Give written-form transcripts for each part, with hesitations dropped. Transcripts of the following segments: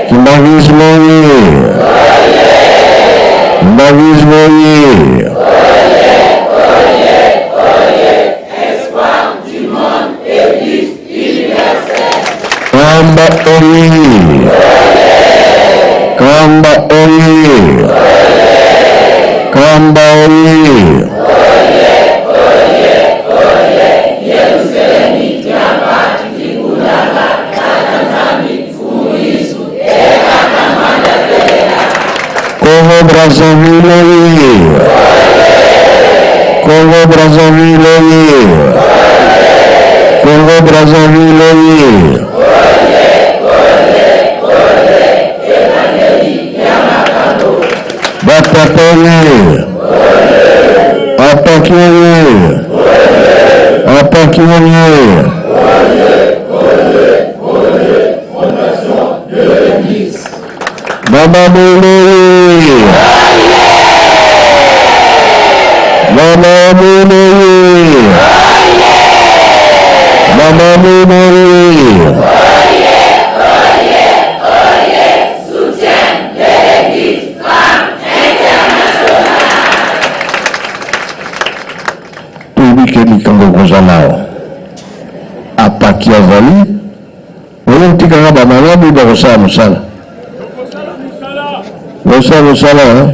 Kimbangisme oye! Kimbangisme oye! Espoir du monde, Église universelle. Kamba oye! Kamba oye! Kamba oye! Congo Brazzaville oye! Congo Brazzaville oye! Congo Brazzaville oye! Batata oye! Apaki oye! Apaki oye! Mama Moulé! Mama Moulé! Mama Moulé! Soutien de l'Église Femme Internationale. Publique Mikango Gozanao. Apaki Azali. Oyo mtikanga bamalamu bakosala musala. Musala, hein?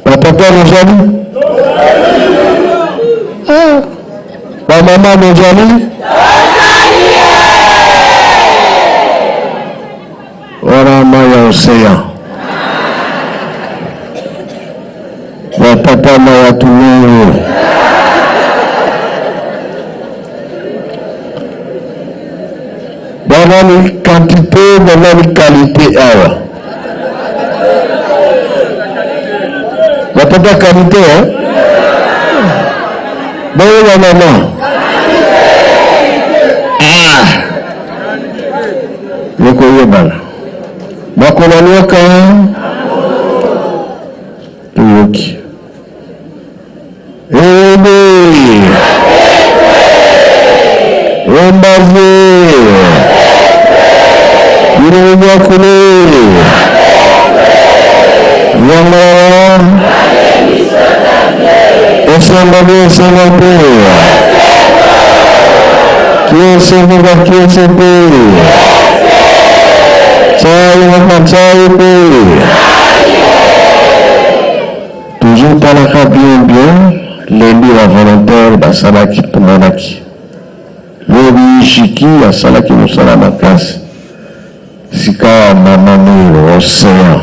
Papa Mozali? Maman Mozali? Ora Maya Océan. Papa Maya Toulouse. Dans la quantité, dans la qualité, alors. Papa qualité, hein? Bon, maman. Le Koyebal. Bakolaniaka. Tuyoki. Ebe. Embaze. Yurubakule. Yama. Esambale. Kiesebe. Toujours par la bien, lundi la volontaire, Salaki Pumanaki. Le Shiki, Salaki Musalama Classe. Sika Mamani, Océan.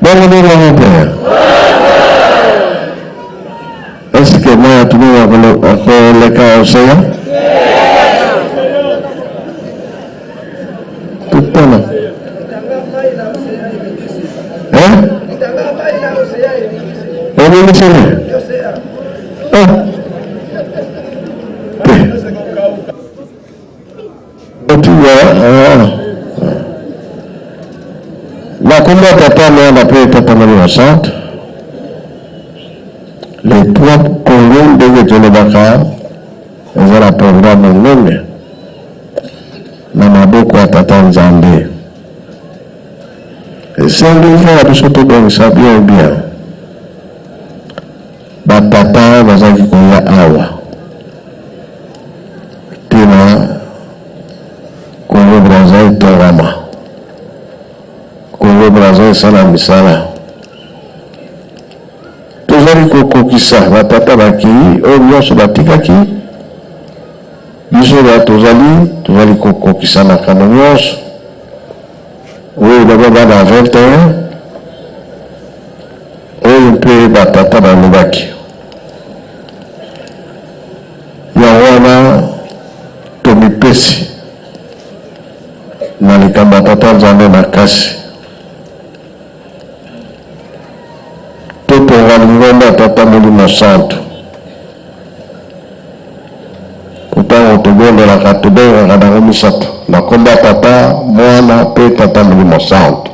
Bon, volontaire. Est-ce que moi, tout le monde a le cas Océan? La combat papa on a pu être pendant centre. Les trois colonnes de Bakar, ils ont la programme en ligne. Namaboko à Tata Nzambe. Et c'est un fois de surtout dans ça bien. Batata bazaki koya awa. Tena Congo Brazzaville Torama. Congo Brazzaville Sala Misala. Tozali kokokisa batata baki oyo nyonso batikaki. Biso tozali kokokisa makambo nyonso. Oyo d'abord bana 21. Oyo mpe batata balobaki. Yawana tomipesi na likambo ya tata Nzambe makasi. Totonga lingomba ya tata Molimo Santo. Kutango tobondelaka tobengaka nango misato na komba tata mwana mpe tata Molimo Santo.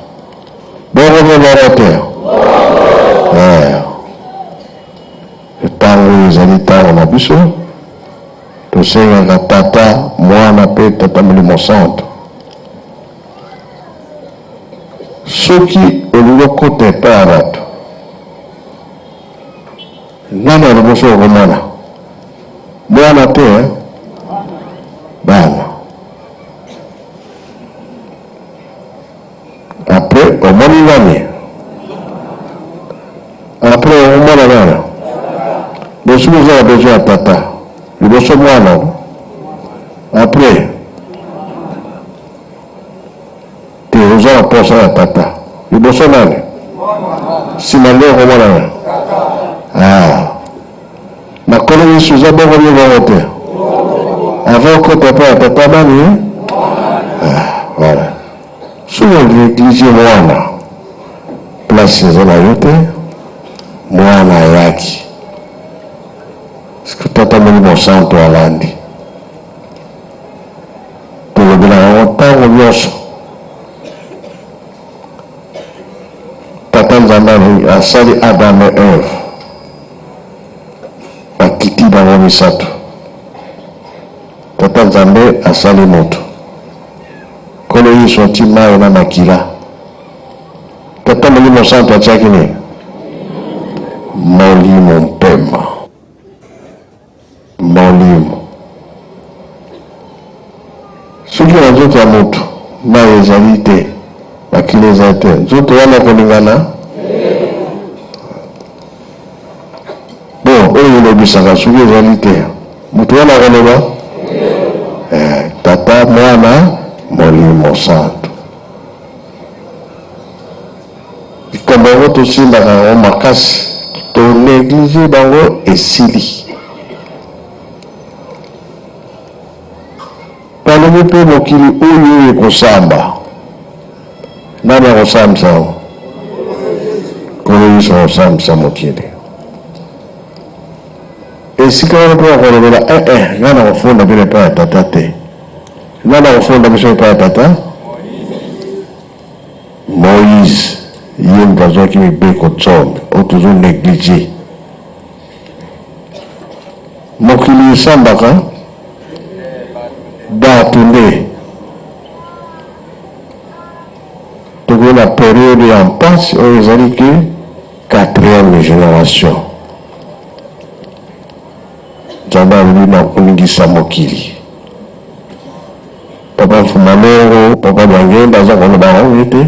Bongo te. Ntango ezali ntango na biso tosengaka tata mwana pe tata molimo santo soki olingi okota epai ya bato nani aliboso okomona mwana te bana apres omoni nani apres okomona bana bosoki ozala besoin ya tata liboso mwana apres te ozala posa ya tata liboso nani nsima nde okomona nakolo yesu eza bongo nde bongo te avant okota mpe ya tata nani voilà soki onéglige mwana place eza na yo te mwana ayaki parceke tata molimo santo alandi tolobelaka yango ntango nyonso tata nzambe asali adam e eve bakiti bango misato tata nzambe asali moto kolo yesu ati mai na makila tata molimo santo atiaki nini molimo mpema molimo soki na nzoto ya moto mai ezali te makila ezali te nzoto wana kolingana bon oyo elobisaka soki ezali te moto wana koloba tata mwana molimo santo likambo yango tosimbaka yango makasi tonéglige bango esili balobi mpe mokili oyo ekosamba nani akosambisa yango kolo yesu akosambisa mokili esika wana mpe bakolobela nga na kofunda bino epai ya tata te nga na kofunda biso epai ya tata moïse ye moto azwaki mibeko tsombe oyo tozonéglige mokili esambaka bato nde tokoki na periode ya mpasi oyo ezali ke 4e génération nzambe alobi na koningisa mokili papa mfumalongo papa bangenda aza koloba yango ete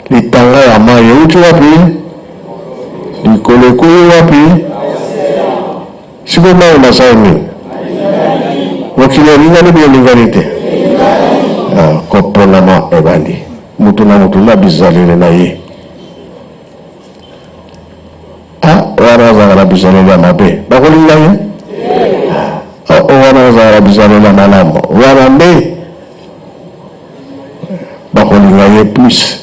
litanga ya mai euti wapi likolo ekoyi wapi siko mai nasali nini mokili olingani bi olingani te koponama ebandi mutu na mutu na bizaleli na ye wana azalaka na bizaleli ya mabe bakolinga ye wana azalaka na bizaleli ya malamu wana nde bakolinga ye plus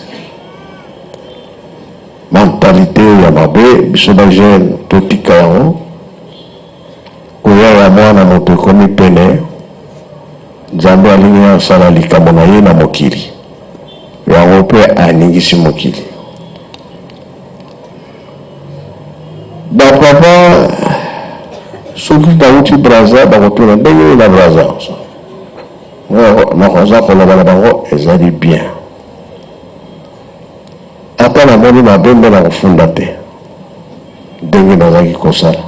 mentalité ya mabe biso bajeune totika yango koya ya mwana moto ekomi pene nzambe alingi asala likambo na ye na mokili yango mpe aningisi mokili bapapa soki bauti braza bakotuna ndenge na braza nakoza koloba na bango ezali bien ata namoni mabe mbe na kofunda te ndenge nazalaki kosala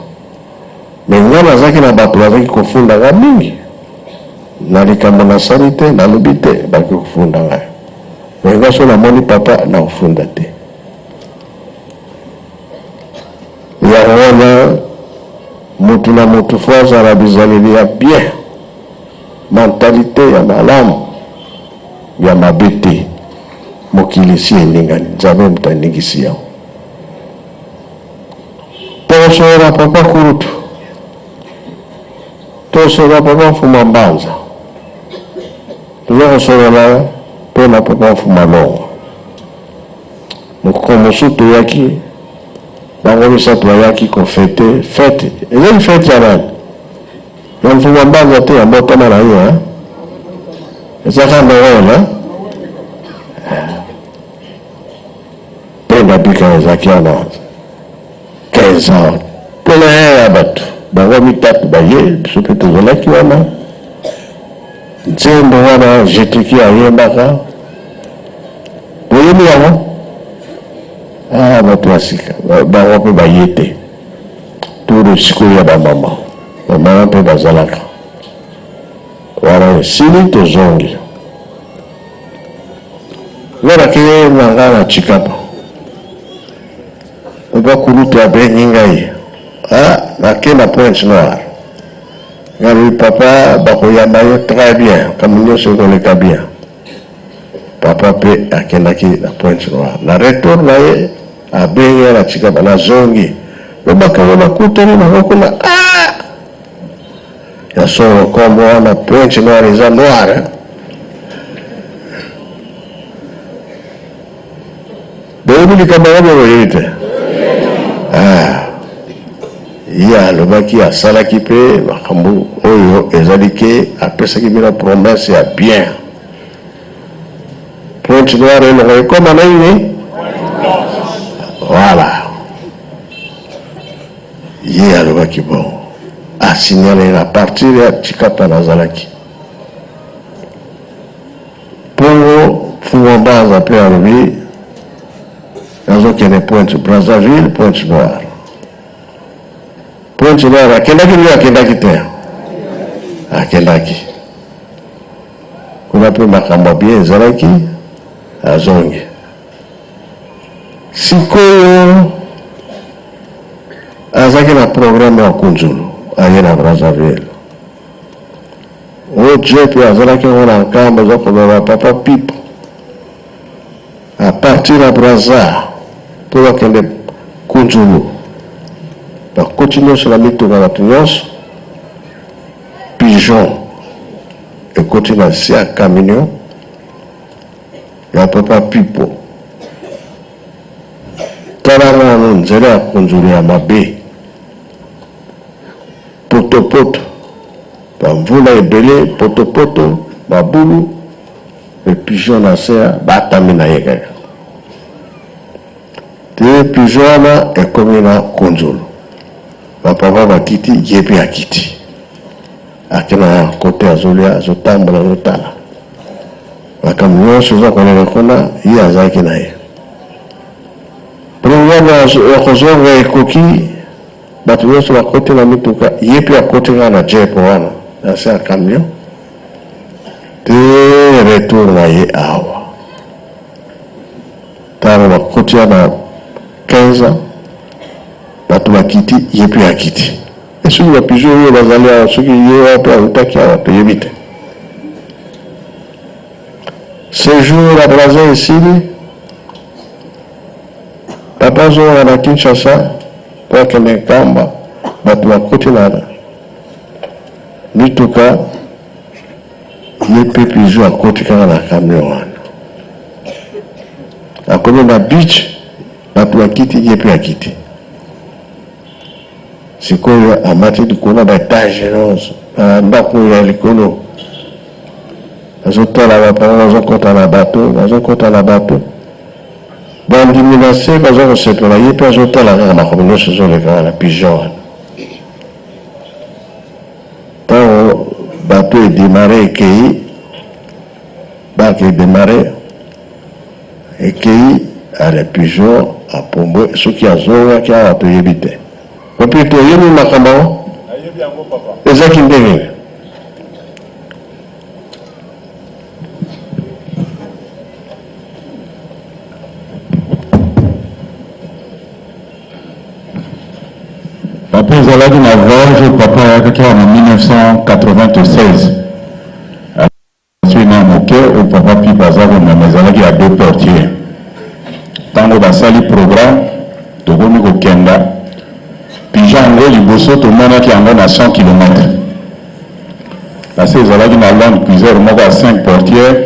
me nga nazalaki na bato bazalaki kofunda nga mingi na likambo nasali te nalobi te baki kofunda ngai me nga so namoni papa na kofunda te yango wana mutu na mutu fo azala bizaleli ya bien mentalité ya malamu ya mabe te mokili si elingani nzambe moto aningisi yango tosola papa kurutu tosola papa mfuma mbanza toza kosolola mpe na papa mfuma longo mokoko mosusu toyaki bango misato bayaki kofete fete ezali fete ya nani ya mfuma mbanza te ya mbotama na ye ezaka ndongona mpe ndabika ezaki wana 15 ans mpona ye ya bato bango mitatu baye biso mpe tozalaki wana nzembo wana jetiki ayembaka boyebi yango bato ya sika bango mpe baye te toro sikoyo ya bamama bamama mpe bazalaka wana esili tozongi nganake na nga na chikapa bakulutu abengi ngai nake na Pointe Noire ngai papa bakoyamba yo très bien kama nyonso ekoleka bien papa mpe akendaki na Pointe Noire na retour na ye abengi na chikapa nazongi lobakango nakutani nango kuna ya solo kombo wana Pointe Noire eza noire boyebi likambo yango boyebi te ye alobaki asalaki mpe makambo oyo ezali ke apesaki bino promese ya bien Pointe Noire elongo ekoma na nini voilà ye alobaki bon asignale na partir ya chikapa nazalaki mpongo fungombanza mpe alobi nazokende Pointe Brazzaville Pointe Noire Pointe Noire akendaki nio akendaki te akendaki kuna mpe makambo bien ezalaki azongi sikoyo azalaki na programe ya kunzulu aye na Brazzaville oyo je mpe azalaki yango na nkambo eza koloba papa pipo a partir ya Brazza mpo bakende kunzulu bakoti nyonso na mituka bato nyonso pigeon ekoti na se ya camion ya papa pipo tala nano nzela ya kunzulu ya mabe potopoto bamvula ebele potopoto babulu epigeon na se batami na ye kaka te pigeon wana ekomi na kunzulu bapapa bakiti ye mpe akiti akena ya kote azolia azotambola azotala makambo nyonso eza koleka kuna ye azalaki na ye programe ya kozonga ekoki bato nyonso bakoti na mituka ye mpe akoti nga na jepo wana na se ya camion te retour na ye awa tala bakoti na 15 ans bato bakiti ye mpe akiti esoki bapigeon oyo bazali awa soki ye wape autaki awa toyebi te séjour ya Brazza esili papa azonga na Kinshasa mpo akende nkamba bato bakoti na mituka ye mpe pigeon akoti kaka na camion wana akomi na beach bato bakiti ye mpe akiti sikoyo amati likolo na baetage nyonso na ndako ya likolo azotala bapanga bazokota na bato bandimi na se baza kosepela ye mpe azotala kaka makambo nyonso ezolekaka na pigeon wana ntango bato edemare ekei bake edemare ekei ale pigeon apombwe soki azongaki awa toyebi te opi toyebi makambo ezaki ndenge papa ezalaki na voyage papa ayakaki na 1996 na moke oyo papa pipo aza komema ezalaki ya 2 portier ntango basali programme tokomi kokenda pigeon yango liboso tomonaki yango na 100 km nase ezalaki na land cruiser moko ya 5 portier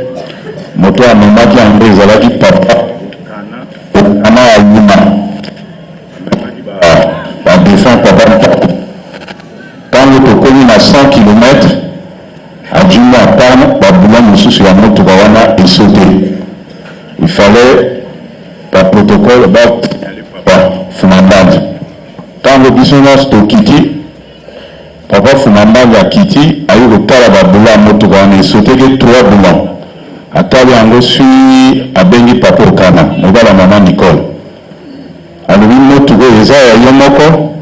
moto amemaki yango ezalaki papa okana ya yuma badefend papa ntango tokomi na 100 km adjumé apana babula mosusu ya motuka wana esaute il fallait protocole fumandandi ntango biso nyonso tokiti papa Fumambanga Kiti a eu le Talababula Motouane, sauté que 3 boulons. A Taliango suit à Bengi Papa Okana, Nobala Maman Nicole. A lui Motougo, Ezaya Yomoko.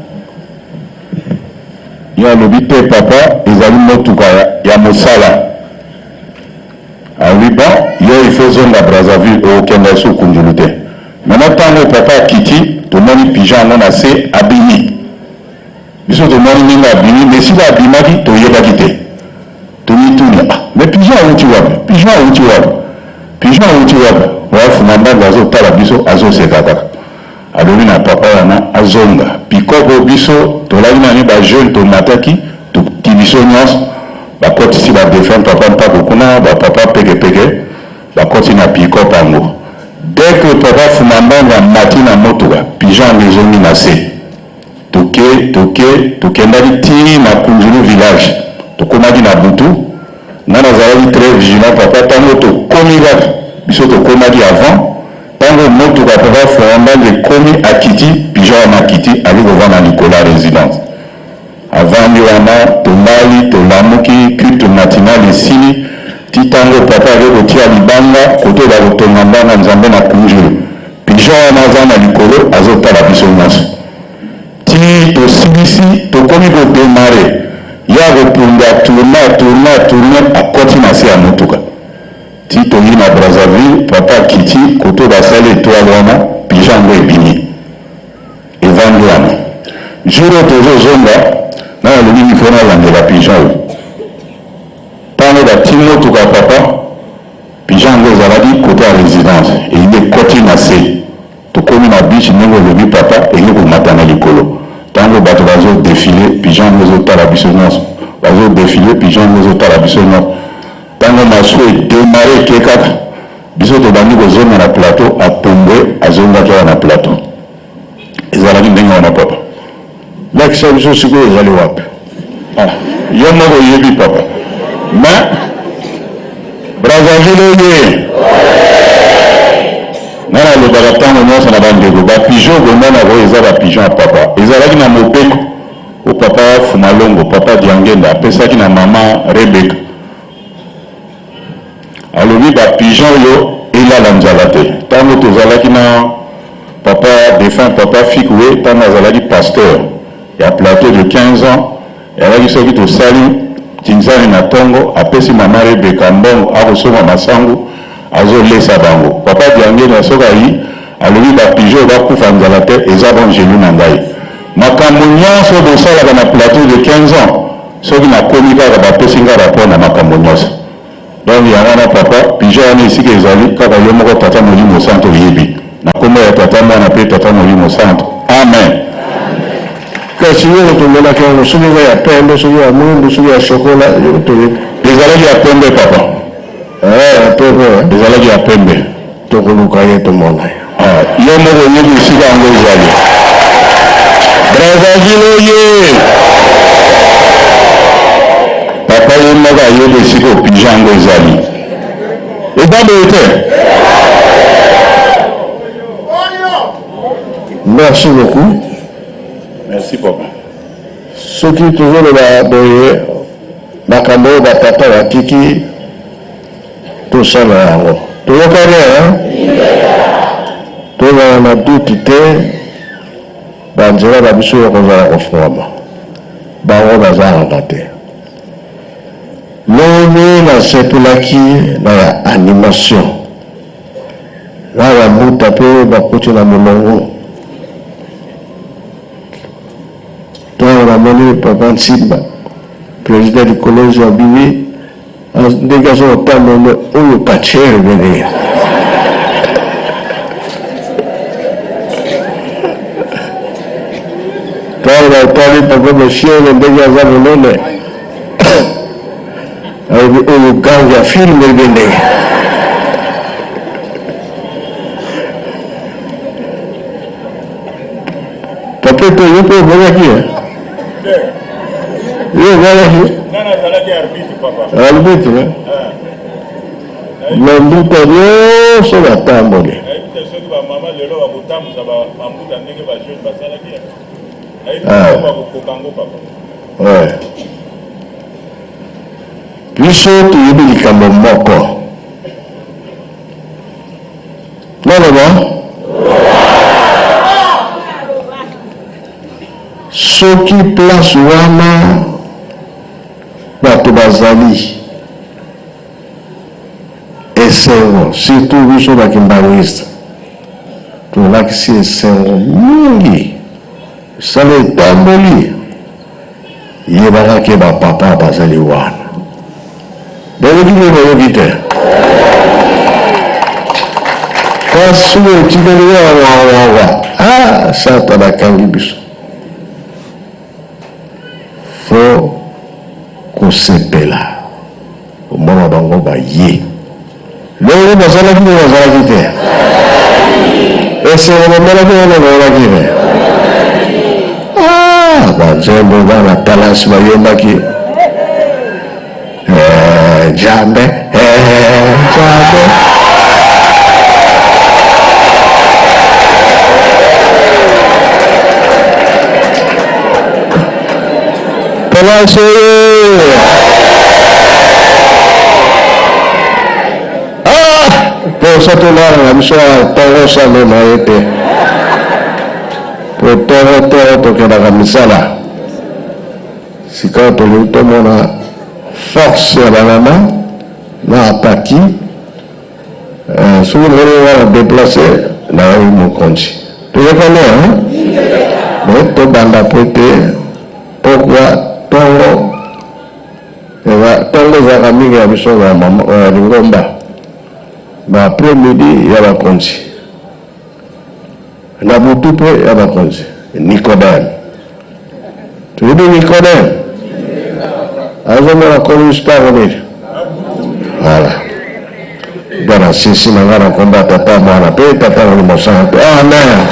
Il y a le bipé papa, Ezali Motouga, Yamosala. A lui, bon, il faut zone à Brazzaville au Kenda sous Kundulute. Maintenant, tant que papa Kiti, tout le monde pigeon, on a assez abîmé. Ils sont tout le monde abîmé, mais si l'abîmé dit, tu y es pas quitté. Tu y es tout là. Mais pigeon, où tu vas? Pigeon, où tu vas? Pigeon, où tu vas? Ouais, Fumamba, Gazo, Talabiso, Azo, Sekaka. Alors, il n'a papa, il a Azonga. Puis, quand Biso, tu l'as eu un jeune, tu l'as attaqué, tu Tibiso, ba koti si ba défendre papa pas beaucoup na ba papa peke ba koti na piko pango dès que papa Fumambanga mati na motoga pigeon les zones na se toke ndali ti na Kunjulu village to komadi na butu na nazali très vigilant papa tango to komi ba biso to komadi avant tango motoga papa Fumambanga komi akiti pigeon na kiti ali kovana Nicolas résidence. Avant Yohana, Tomali, Tolamuki, culte matinal et Sili, Titango, papa, avec le tia Libanga, côté de la Tomambana, nous avons un Kunjulu. Pigeon, Amazon, à Nicolo, Azota, la Bissonance. Ti, to Silisi, to Komi, to démarrer. Ya Repunda, tourner, à continuer à Motuka. Ti, to Yina, Brazzaville, papa, Kiti, côté de la salle, toi, Wana, Pigeon, et Bini. Et Van Yohana. Jour de Zonga, na le mini fona la pigeon tant la timo to papa pigeon ngo zaladi côté à résidence et il est côté nassé to komi na biche ngo le papa et ngo matana likolo tant le bato bazo défiler pigeon ngo ta la bisonance bazo défiler pigeon ngo ta la bisonance tant na souhait démarrer kekaka biso to bandi ko zone na plateau à Pombwe à zone na plateau ezalaki ndenge wana papa l'action de ce que vous allez voir. Il y a un peu de papa. Mais, Brazzaville, non, le baratin, on a vendu des pigeons, on a des pigeons à papa. Ils ont un mopeko au papa Fumalongo, papa Diangenda, après ça, qui a maman Rebecca. Alors, les pigeons, il a l'anjalate. Tant que tu as qui papa défunt, papa Fikoué, tant que tu as pasteur. Il y a un plateau de 15 ans, il y a qui sont au Sali, Tinzani na Tongo, après si maman Rebecca Mbongo, a reçu ma sango, a zolé sa bango. Papa Diangé na Sogaï, a lui la pigeon, va couper dans la tête, et ça va gérer Nandaï. Ma camounion, sur le sol, dans un plateau de 15 ans, ceux qui n'a commis pas la pessinga rapport à ma camounion. Donc il y a un papa, pigeon ici qui est allé, quand il y a un tata molimo santo yebi. Na comment il y a tata mon appelé tata molimo santo. Amen. Que si vous retournez là, quand vous soulevez à peine, vous soulevez à monde, vous soulevez à chocolat, vous retournez. Les allées à peine, papa. Ah, à peine, les allées à peine. Tout le monde a tout le monde. Ah, il y a un moment où ici, dans les allées. Brazzaville, papa, il y a un moment où ici, au pigeon, dans les allées. Et dans le hôtel. Merci beaucoup. Merci papa. Ce qui toujours le boye, Makambo, Batata, Watiki, tout ça là. Tout le monde, tout le monde a douté, Banjera, Babiso, Rosa, Reforme. Baron, Bazar, Gate. L'homme, la sepulaki, la animation. Là, la bout tapé, la côté de la Molongo. Papa Simba, président du collège à Bibi, en dégageant au terme où le pâtier revenait. Quand on a parlé, papa, le chien, le dégageant au nom, le gang a filmé le venait. Papa, tu peux venir aquí, arbitre, mambuta nyonso batamboli Ouais. Biso tuyebi likambo moko. Non. Soki place wana bato bazali esengo, surtout biso bakimbangiste tolakisi esengo mingi esala etamboli yebakaki bapapa bazali wana boyoki mpe boyoki te kasi otikali wawawawa sata bakangi biso fo kosepela omona bango baye lelo bazalaki te bazalaki te esenge bamelaki wana baolaki te banzembo bana talasi bayembaki jambe jambe talasi satulana na biso tongo salema ye te po tongo tokendaka misala sika tolingi tomona force ya banama na ataki soki nali wana déplace nayoki mokonzi toyokane me tobanda po te pokwa tongo ezalaka mingi ya biso ya lingomba après midi ya bakonzi na butu mpe ya bakonzi Nicodème toyebi Nicodème azomona komi sparonile voilà bana sisi na nga na komba tata mwana mpe tata na limosana mpe amen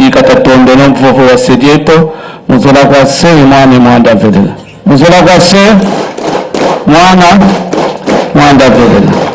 ikata tondona mfofo wa sedieto muzola kwa se mwana mwanda vedela muzola kwa se mwana mwanda vedela